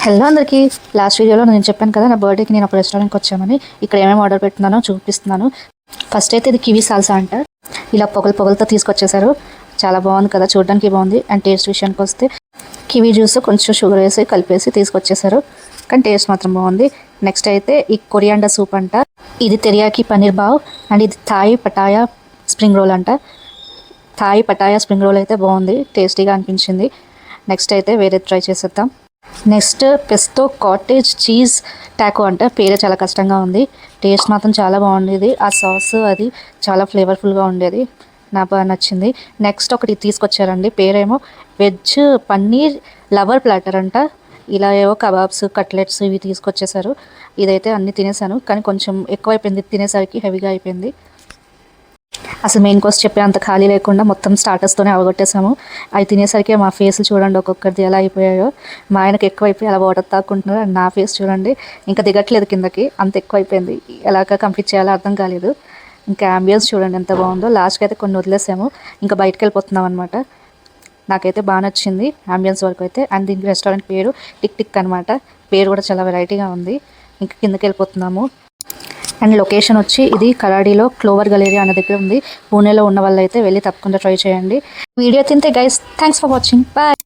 Hello అందరికీ. Last వీడియోలో నేను చెప్పాను కదా, నా బర్త్డేకి నేను ఒక రెస్టారెంట్కి వచ్చామని. ఇక్కడ ఏమేమి ఆర్డర్ పెట్టున్నానో చూపిస్తున్నాను. ఫస్ట్ అయితే ఇది కివీ సాల్సా అంట. ఇలా పొగలతో తీసుకొచ్చేసారు. చాలా బాగుంది కదా, చూడడానికి బాగుంది. అండ్ టేస్ట్ విషయానికి వస్తే కివీ జ్యూస్ కొంచెం షుగర్ వేసి కలిపేసి తీసుకొచ్చేసారు, కానీ టేస్ట్ మాత్రం బాగుంది. నెక్స్ట్ అయితే ఈ కొరియాండర్ సూప్ అంట. ఇది తెరియాకి పన్నీర్ బావ్. అండ్ ఇది థాయ్ పటాయా స్ప్రింగ్ రోల్ అంట. థాయ్ పటాయా స్ప్రింగ్ రోల్ అయితే బాగుంది, టేస్టీగా అనిపించింది. నెక్స్ట్ అయితే వేరే ట్రై చేసేద్దాం. నెక్స్ట్ పెస్తో కాటేజ్ చీజ్ టాకో అంట. పేరే చాలా కష్టంగా ఉంది, టేస్ట్ మాత్రం చాలా బాగుండేది. ఆ సాస్ అది చాలా ఫ్లేవర్ఫుల్గా ఉండేది, నాకు బాగా నచ్చింది. నెక్స్ట్ ఒకటి తీసుకొచ్చారండి, పేరేమో వెజ్ పన్నీర్ లవర్ ప్లాటర్ అంట. ఇలా ఏవో కబాబ్స్ కట్లెట్స్ ఇవి తీసుకొచ్చేసారు. ఇదైతే అన్నీ తినేసాను, కానీ కొంచెం ఎక్కువైపోయింది, తినేసరికి హెవీగా అయిపోయింది. అసలు మెయిన్ కోర్స్ చెప్పే అంత ఖాళీ లేకుండా మొత్తం స్టార్టర్స్తోనే అవగొట్టేసాము. అవి తినేసరికి మా ఫేస్ చూడండి ఒక్కొక్కరిది ఎలా అయిపోయాయో. మా ఆయనకు ఎక్కువైపోయి అలా వాటర్ తాక్కుంటున్నారు, అండ్ నా ఫేస్ చూడండి ఇంకా దిగట్లేదు కిందకి, అంత ఎక్కువైపోయింది. ఎలాగ కంప్లీట్ చేయాలో అర్థం కాలేదు. ఇంకా అంబియన్స్ చూడండి ఎంత బాగుందో. లాస్ట్కి అయితే కొన్ని వదిలేసాము, ఇంకా బయటకు వెళ్ళిపోతున్నాం అనమాట. నాకైతే బాగా నచ్చింది అంబియన్స్ వరకు అయితే. అండ్ దీనికి రెస్టారెంట్ పేరు టిక్ టిక్ అనమాట. పేరు కూడా చాలా వెరైటీగా ఉంది. ఇంకా కిందకి వెళ్ళిపోతున్నాము. అండ్ లొకేషన్ వచ్చి ఇది కరాడీలో క్లోవర్ గలేరియా అనే దగ్గర ఉంది. పూణేలో ఉన్న వాళ్ళు అయితే వెళ్ళి తప్పకుండా ట్రై చేయండి. వీడియో తింటే guys, thanks for watching, bye.